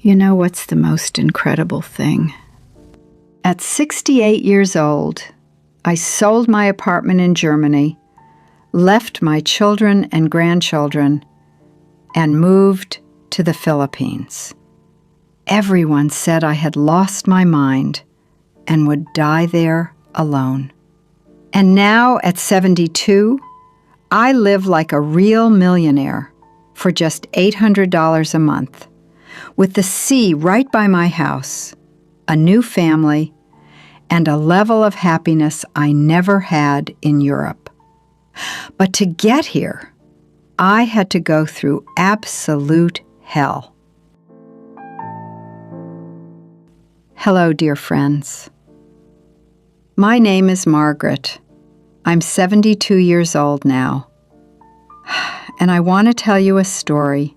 You know what's the most incredible thing? At 68 years old, I sold my apartment in Germany, left my children and grandchildren, and moved to the Philippines. Everyone said I had lost my mind and would die there alone. And now, at 72, I live like a real millionaire for just $800 a month, with the sea right by my house, a new family, and a level of happiness I never had in Europe. But to get here, I had to go through absolute hell. Hello, dear friends. My name is Margaret. I'm 72 years old now, and I want to tell you a story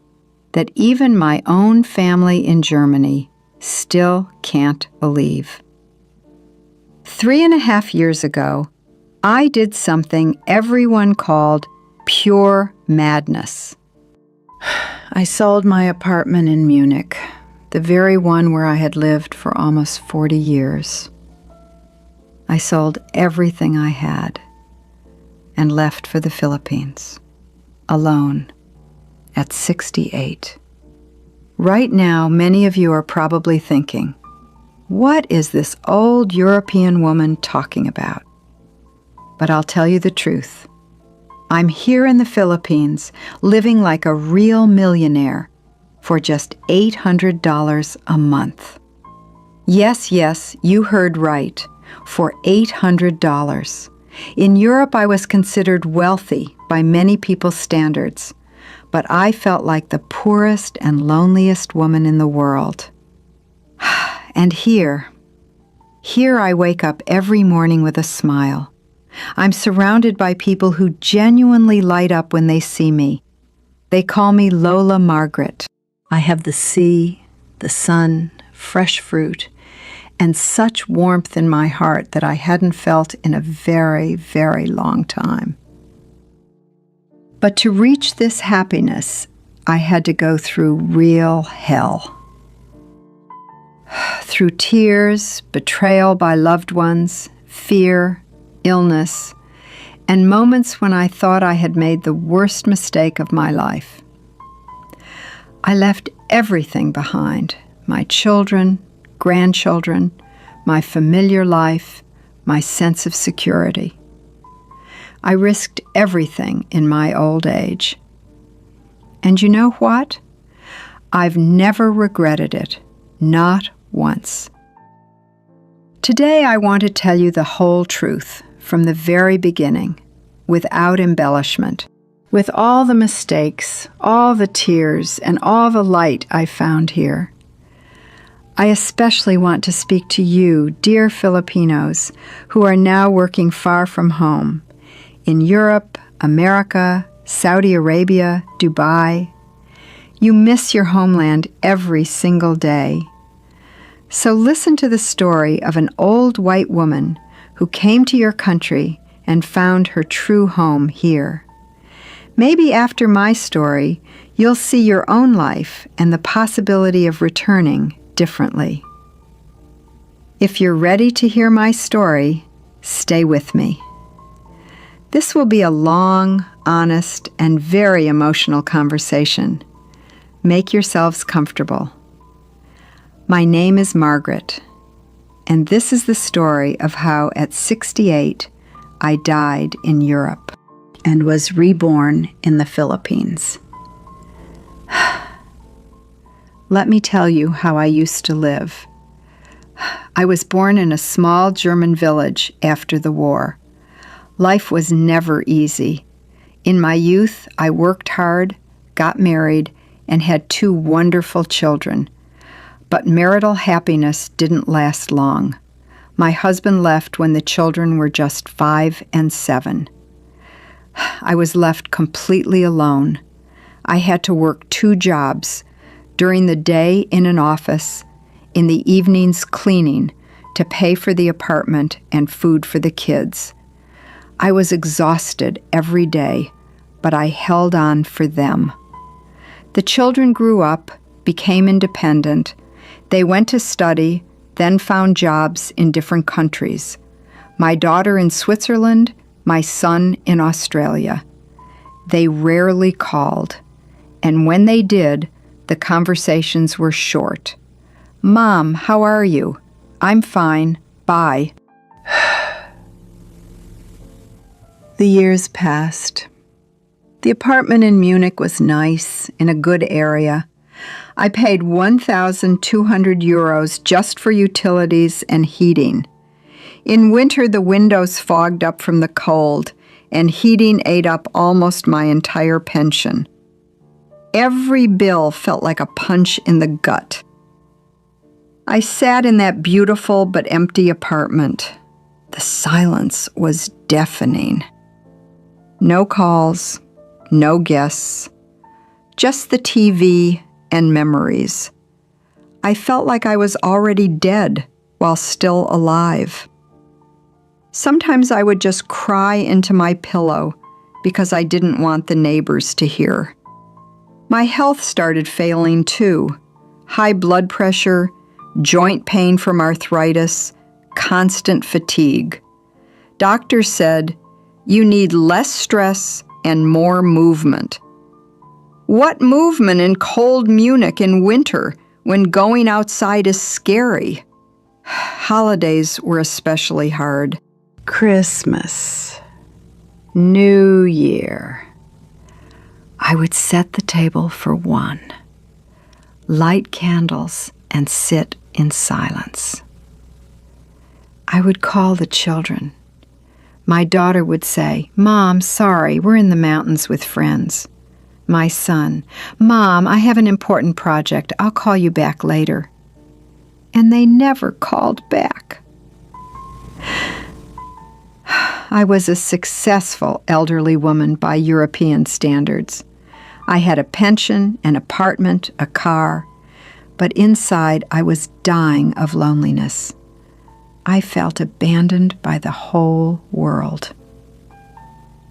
that even my own family in Germany still can't believe. 3.5 years ago, I did something everyone called pure madness. I sold my apartment in Munich, the very one where I had lived for almost 40 years. I sold everything I had and left for the Philippines, alone, at 68. Right now, many of you are probably thinking, what is this old European woman talking about? But I'll tell you the truth. I'm here in the Philippines, living like a real millionaire for just $800 a month. Yes, you heard right, for $800. In Europe, I was considered wealthy by many people's standards, but I felt like the poorest and loneliest woman in the world. And here I wake up every morning with a smile. I'm surrounded by people who genuinely light up when they see me. They call me Lola Margaret. I have the sea, the sun, fresh fruit, and such warmth in my heart that I hadn't felt in a very, very long time. But to reach this happiness, I had to go through real hell. Through tears, betrayal by loved ones, fear, illness, and moments when I thought I had made the worst mistake of my life. I left everything behind: my children, grandchildren, my familiar life, my sense of security. I risked everything in my old age. And you know what? I've never regretted it, not once. Today I want to tell you the whole truth from the very beginning, without embellishment, with all the mistakes, all the tears, and all the light I found here. I especially want to speak to you, dear Filipinos, who are now working far from home, in Europe, America, Saudi Arabia, Dubai. You miss your homeland every single day. So listen to the story of an old white woman who came to your country and found her true home here. Maybe after my story, you'll see your own life and the possibility of returning differently. If you're ready to hear my story, stay with me. This will be a long, honest, and very emotional conversation. Make yourselves comfortable. My name is Margaret, and this is the story of how at 68 I died in Europe and was reborn in the Philippines. Let me tell you how I used to live. I was born in a small German village after the war. Life was never easy. In my youth, I worked hard, got married, and had 2 wonderful children. But marital happiness didn't last long. My husband left when the children were just 5 and 7. I was left completely alone. I had to work 2 jobs, during the day in an office, in the evenings cleaning, to pay for the apartment and food for the kids. I was exhausted every day, but I held on for them. The children grew up, became independent. They went to study, then found jobs in different countries. My daughter in Switzerland, my son in Australia. They rarely called, and when they did, the conversations were short. "Mom, how are you?" "I'm fine. Bye." The years passed. The apartment in Munich was nice, in a good area. I paid 1,200 euros just for utilities and heating. In winter, the windows fogged up from the cold, and heating ate up almost my entire pension. Every bill felt like a punch in the gut. I sat in that beautiful but empty apartment. The silence was deafening. No calls, no guests, just the TV and memories. I felt like I was already dead while still alive. Sometimes I would just cry into my pillow because I didn't want the neighbors to hear. My health started failing too. High blood pressure, joint pain from arthritis, constant fatigue. Doctors said, "You need less stress and more movement." What movement in cold Munich in winter when going outside is scary? Holidays were especially hard. Christmas, New Year. I would set the table for one, light candles, and sit in silence. I would call the children. My daughter would say, "Mom, sorry, we're in the mountains with friends." My son, "Mom, I have an important project. I'll call you back later." And they never called back. I was a successful elderly woman by European standards. I had a pension, an apartment, a car, but inside I was dying of loneliness. I felt abandoned by the whole world.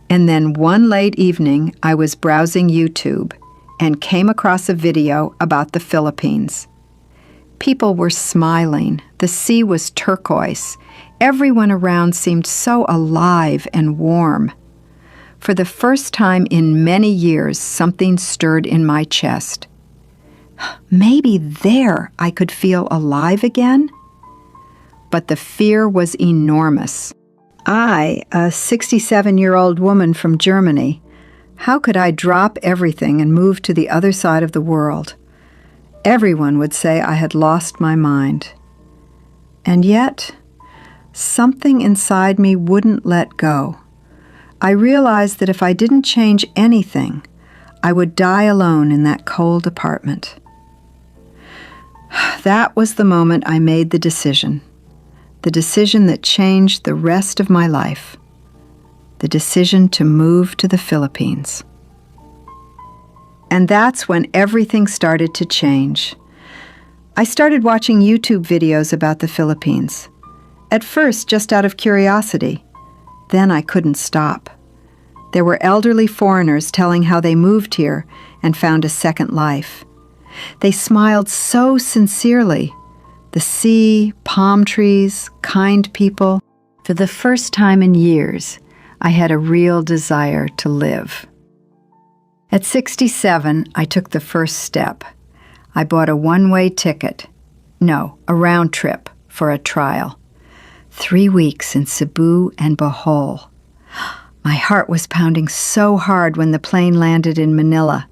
And then one late evening, I was browsing YouTube and came across a video about the Philippines. People were smiling. The sea was turquoise. Everyone around seemed so alive and warm. For the first time in many years, something stirred in my chest. Maybe there I could feel alive again? But the fear was enormous. I, a 67-year-old woman from Germany, how could I drop everything and move to the other side of the world? Everyone would say I had lost my mind. And yet, something inside me wouldn't let go. I realized that if I didn't change anything, I would die alone in that cold apartment. That was the moment I made the decision that changed the rest of my life, the decision to move to the Philippines. And that's when everything started to change. I started watching YouTube videos about the Philippines. At first, just out of curiosity. Then I couldn't stop. There were elderly foreigners telling how they moved here and found a second life. They smiled so sincerely. The sea, palm trees, kind people. For the first time in years, I had a real desire to live. At 67, I took the first step. I bought a one-way ticket. No, a round trip for a trial. 3 weeks in Cebu and Bohol. My heart was pounding so hard when the plane landed in Manila.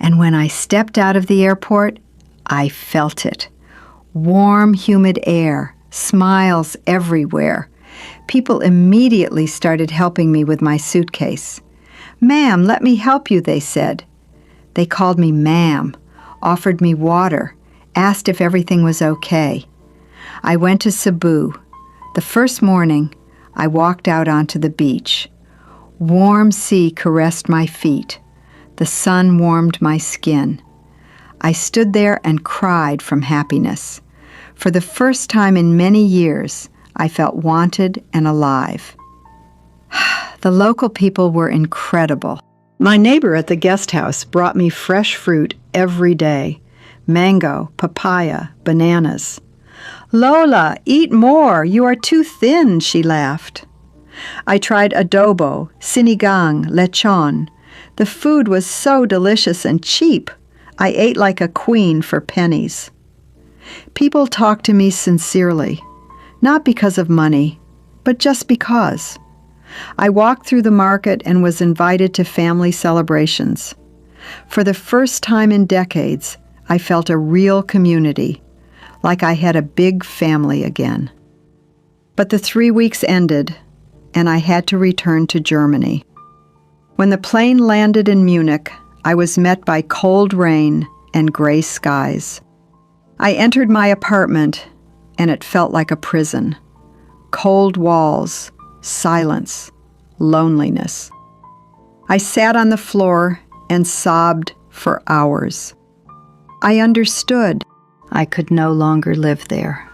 And when I stepped out of the airport, I felt it. Warm, humid air, smiles everywhere. People immediately started helping me with my suitcase. "Ma'am, let me help you," they said. They called me ma'am, offered me water, asked if everything was okay. I went to Cebu. The first morning, I walked out onto the beach. Warm sea caressed my feet. The sun warmed my skin. I stood there and cried from happiness. For the first time in many years, I felt wanted and alive. The local people were incredible. My neighbor at the guest house brought me fresh fruit every day. mango, papaya, bananas. "Lola, eat more. You are too thin," she laughed. I tried adobo, sinigang, lechon. The food was so delicious and cheap. I ate like a queen for pennies. People talked to me sincerely, not because of money, but just because. I walked through the market and was invited to family celebrations. For the first time in decades, I felt a real community, like I had a big family again. But the 3 weeks ended, and I had to return to Germany. When the plane landed in Munich, I was met by cold rain and gray skies. I entered my apartment, and it felt like a prison. Cold walls, silence, loneliness. I sat on the floor and sobbed for hours. I understood I could no longer live there.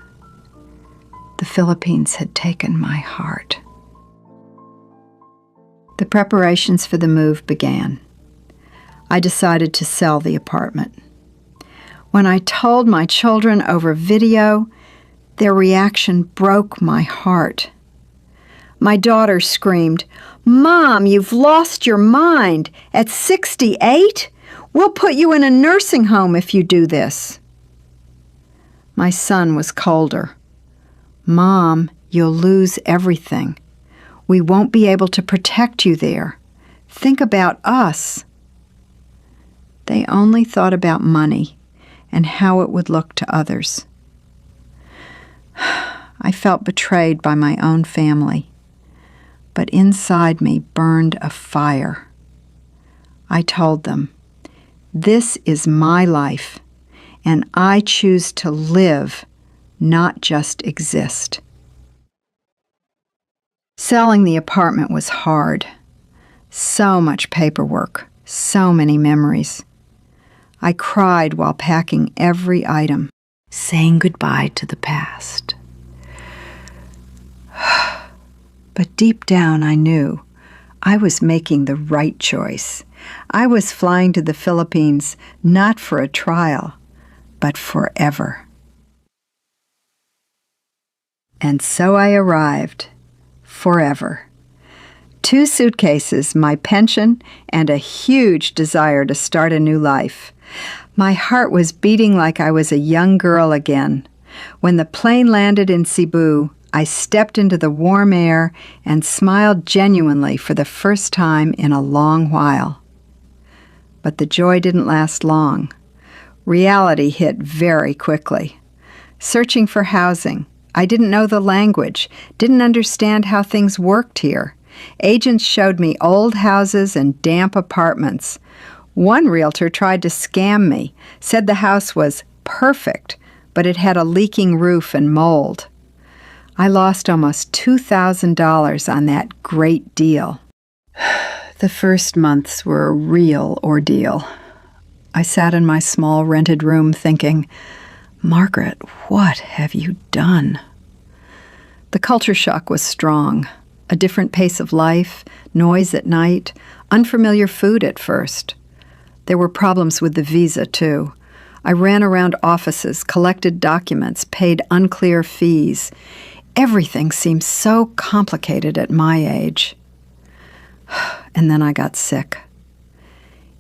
The Philippines had taken my heart. The preparations for the move began. I decided to sell the apartment. When I told my children over video, their reaction broke my heart. My daughter screamed, "Mom, you've lost your mind. At 68? We'll put you in a nursing home if you do this." My son was colder. "Mom, you'll lose everything. We won't be able to protect you there. Think about us." They only thought about money and how it would look to others. I felt betrayed by my own family, but inside me burned a fire. I told them, "This is my life, and I choose to live, not just exist." Selling the apartment was hard. So much paperwork, so many memories. I cried while packing every item, saying goodbye to the past. But deep down I knew I was making the right choice. I was flying to the Philippines not for a trial, but forever. And so I arrived. Forever. 2 suitcases, my pension, and a huge desire to start a new life. My heart was beating like I was a young girl again. When the plane landed in Cebu, I stepped into the warm air and smiled genuinely for the first time in a long while. But the joy didn't last long. Reality hit very quickly. Searching for housing, I didn't know the language, didn't understand how things worked here. Agents showed me old houses and damp apartments. One realtor tried to scam me, said the house was perfect, but it had a leaking roof and mold. I lost almost $2,000 on that great deal. The first months were a real ordeal. I sat in my small rented room thinking, "Margaret, what have you done?" The culture shock was strong. A different pace of life, noise at night, unfamiliar food at first. There were problems with the visa, too. I ran around offices, collected documents, paid unclear fees. Everything seemed so complicated at my age. And then I got sick.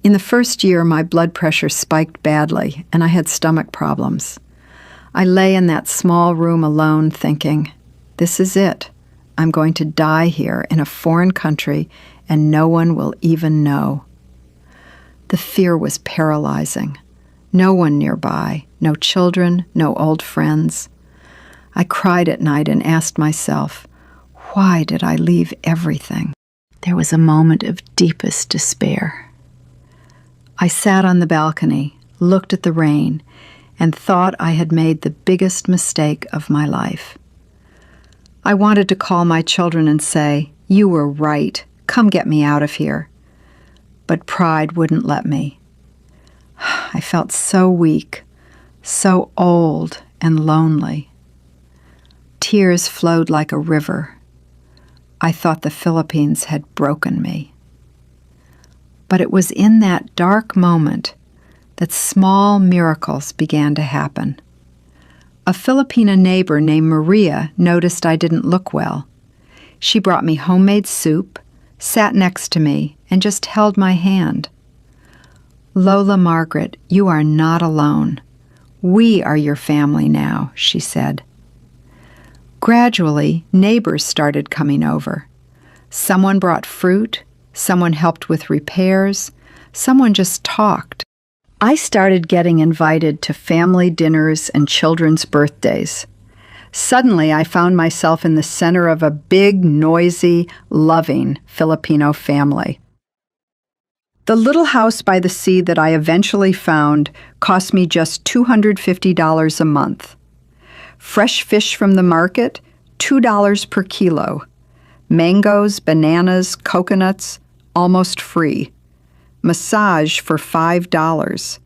In the first year, my blood pressure spiked badly, and I had stomach problems. I lay in that small room alone thinking, this is it. I'm going to die here in a foreign country, and no one will even know. The fear was paralyzing. No one nearby, no children, no old friends. I cried at night and asked myself, why did I leave everything? There was a moment of deepest despair. I sat on the balcony, looked at the rain, and thought I had made the biggest mistake of my life. I wanted to call my children and say, "You were right. Come get me out of here." But pride wouldn't let me. I felt so weak, so old and lonely. Tears flowed like a river. I thought the Philippines had broken me. But it was in that dark moment that small miracles began to happen. A Filipina neighbor named Maria noticed I didn't look well. She brought me homemade soup, sat next to me, and just held my hand. "Lola Margaret, you are not alone. We are your family now," she said. Gradually, neighbors started coming over. Someone brought fruit, someone helped with repairs, someone just talked. I started getting invited to family dinners and children's birthdays. Suddenly, I found myself in the center of a big, noisy, loving Filipino family. The little house by the sea that I eventually found cost me just $250 a month. Fresh fish from the market, $2 per kilo. Mangoes, bananas, coconuts, almost free. Massage for $5.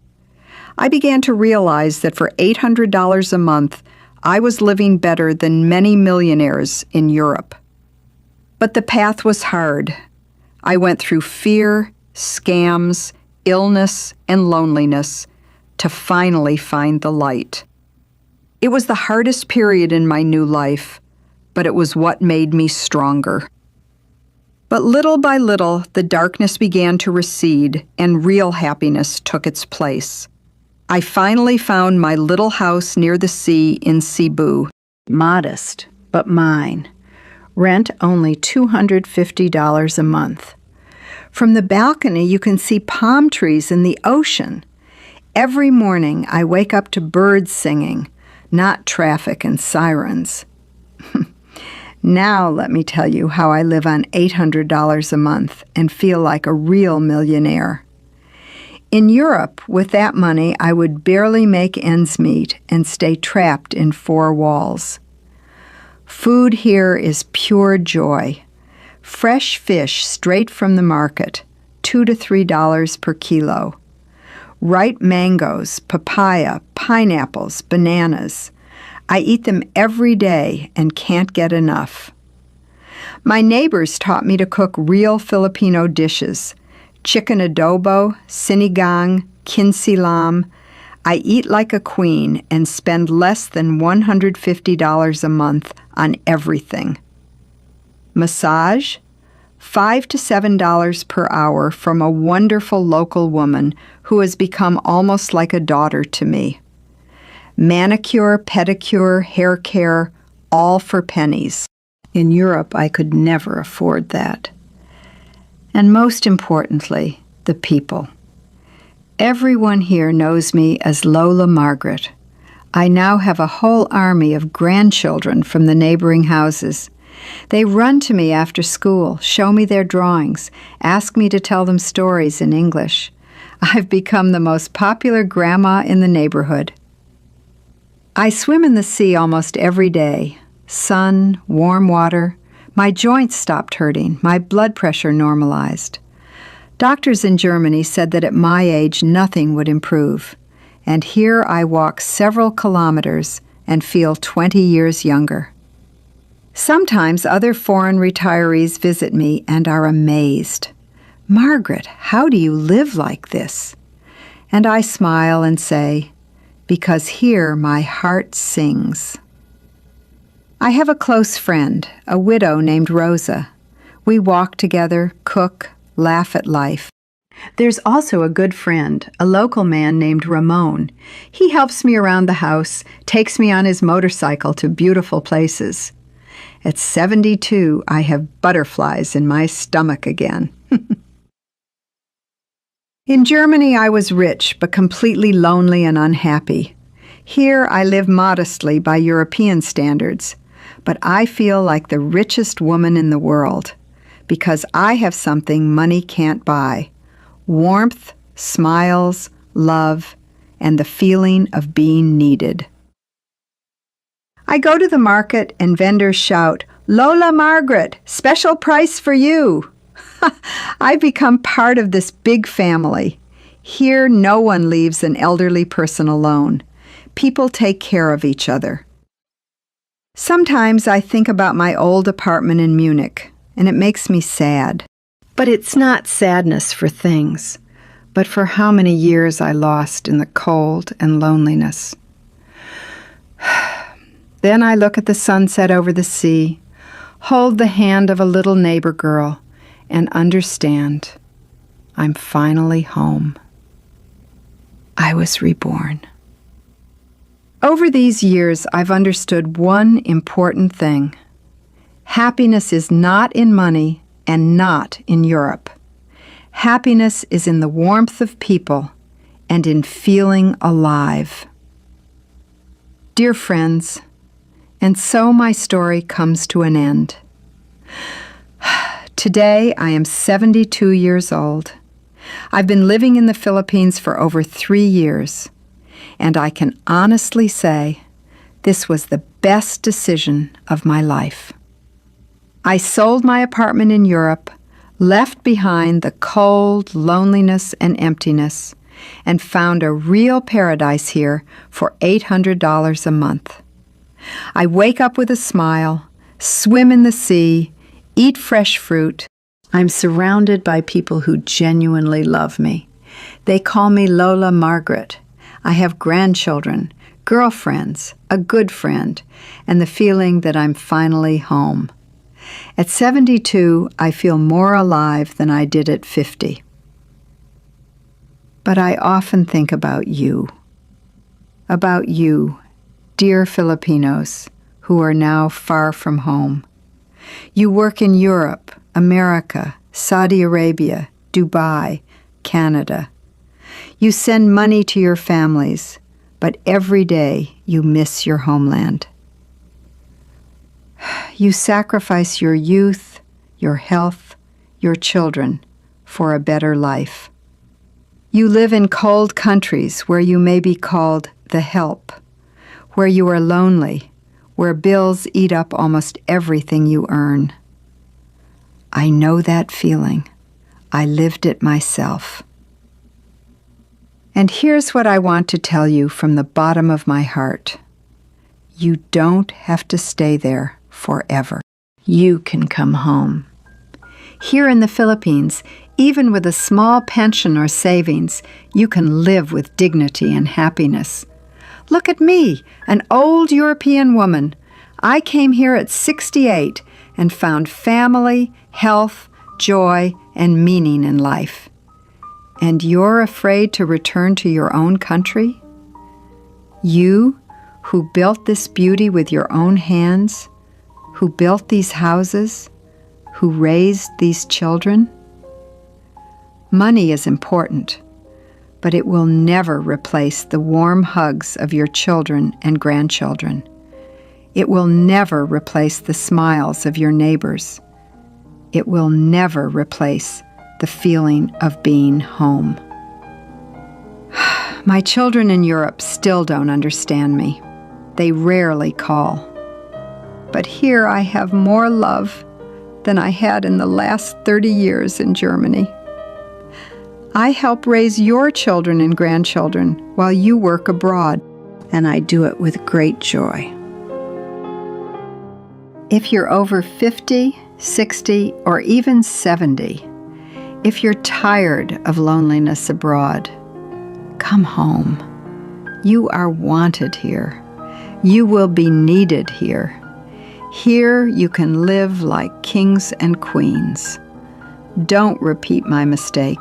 I began to realize that for $800 a month, I was living better than many millionaires in Europe. But the path was hard. I went through fear, scams, illness, and loneliness to finally find the light. It was the hardest period in my new life, but it was what made me stronger. But little by little, the darkness began to recede and real happiness took its place. I finally found my little house near the sea in Cebu. Modest, but mine. Rent only $250 a month. From the balcony, you can see palm trees and the ocean. Every morning, I wake up to birds singing, not traffic and sirens. Now let me tell you how I live on $800 a month and feel like a real millionaire. In Europe, with that money, I would barely make ends meet and stay trapped in four walls. Food here is pure joy. Fresh fish straight from the market, $2 to $3 per kilo. Ripe mangoes, papaya, pineapples, bananas. I eat them every day and can't get enough. My neighbors taught me to cook real Filipino dishes. Chicken adobo, sinigang, kinsilam. I eat like a queen and spend less than $150 a month on everything. Massage? $5 to $7 per hour from a wonderful local woman who has become almost like a daughter to me. Manicure, pedicure, hair care, all for pennies. In Europe, I could never afford that. And most importantly, the people. Everyone here knows me as Lola Margaret. I now have a whole army of grandchildren from the neighboring houses. They run to me after school, show me their drawings, ask me to tell them stories in English. I've become the most popular grandma in the neighborhood. I swim in the sea almost every day. Sun, warm water. My joints stopped hurting. My blood pressure normalized. Doctors in Germany said that at my age nothing would improve. And here I walk several kilometers and feel 20 years younger. Sometimes other foreign retirees visit me and are amazed. "Margaret, how do you live like this?" And I smile and say, "Because here my heart sings." I have a close friend, a widow named Rosa. We walk together, cook, laugh at life. There's also a good friend, a local man named Ramon. He helps me around the house, takes me on his motorcycle to beautiful places. At 72, I have butterflies in my stomach again. In Germany, I was rich, but completely lonely and unhappy. Here, I live modestly by European standards, but I feel like the richest woman in the world because I have something money can't buy: warmth, smiles, love, and the feeling of being needed. I go to the market and vendors shout, "Lola Margaret, special price for you." I've become part of this big family. Here, no one leaves an elderly person alone. People take care of each other. Sometimes I think about my old apartment in Munich, and it makes me sad. But it's not sadness for things. but for how many years I lost in the cold and loneliness. Then I look at the sunset over the sea, hold the hand of a little neighbor girl, and understand I'm finally home. I was reborn. Over these years, I've understood one important thing. Happiness is not in money and not in Europe. Happiness is in the warmth of people and in feeling alive. Dear friends, and so my story comes to an end. Today, I am 72 years old. I've been living in the Philippines for over 3 years, and I can honestly say this was the best decision of my life. I sold my apartment in Europe, left behind the cold, loneliness, and emptiness, and found a real paradise here for $800 a month. I wake up with a smile, swim in the sea, eat fresh fruit. I'm surrounded by people who genuinely love me. They call me Lola Margaret. I have grandchildren, girlfriends, a good friend, and the feeling that I'm finally home. At 72, I feel more alive than I did at 50. But I often think about you, dear Filipinos who are now far from home. You work in Europe, America, Saudi Arabia, Dubai, Canada. You send money to your families, but every day you miss your homeland. You sacrifice your youth, your health, your children for a better life. You live in cold countries where you may be called the help, where you are lonely, where bills eat up almost everything you earn. I know that feeling. I lived it myself. And here's what I want to tell you from the bottom of my heart. You don't have to stay there forever. You can come home. Here in the Philippines, even with a small pension or savings, you can live with dignity and happiness. Look at me, an old European woman. I came here at 68 and found family, health, joy, and meaning in life. And you're afraid to return to your own country? You, who built this beauty with your own hands, who built these houses, who raised these children? Money is important, but it will never replace the warm hugs of your children and grandchildren. It will never replace the smiles of your neighbors. It will never replace the feeling of being home. My children in Europe still don't understand me. They rarely call. But here I have more love than I had in the last 30 years in Germany. I help raise your children and grandchildren while you work abroad, and I do it with great joy. If you're over 50, 60, or even 70, if you're tired of loneliness abroad, come home. You are wanted here. You will be needed here. Here you can live like kings and queens. Don't repeat my mistake.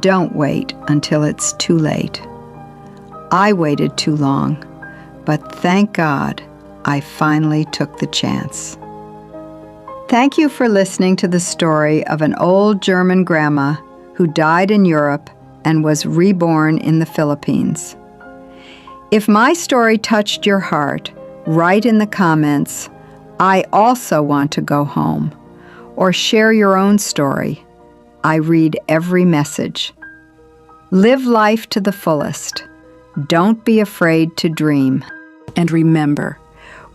Don't wait until it's too late. I waited too long, but thank God I finally took the chance. Thank you for listening to the story of an old German grandma who died in Europe and was reborn in the Philippines. If my story touched your heart, write in the comments, "I also want to go home," or share your own story. I read every message. Live life to the fullest. Don't be afraid to dream. And remember,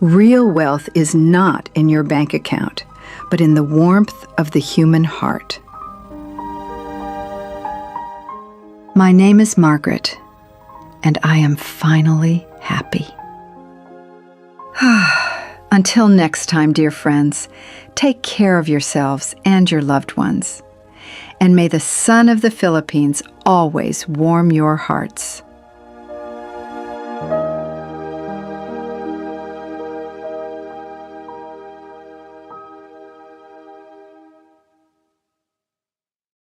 real wealth is not in your bank account, but in the warmth of the human heart. My name is Margaret, and I am finally happy. Until next time, dear friends, take care of yourselves and your loved ones. and may the sun of the Philippines always warm your hearts.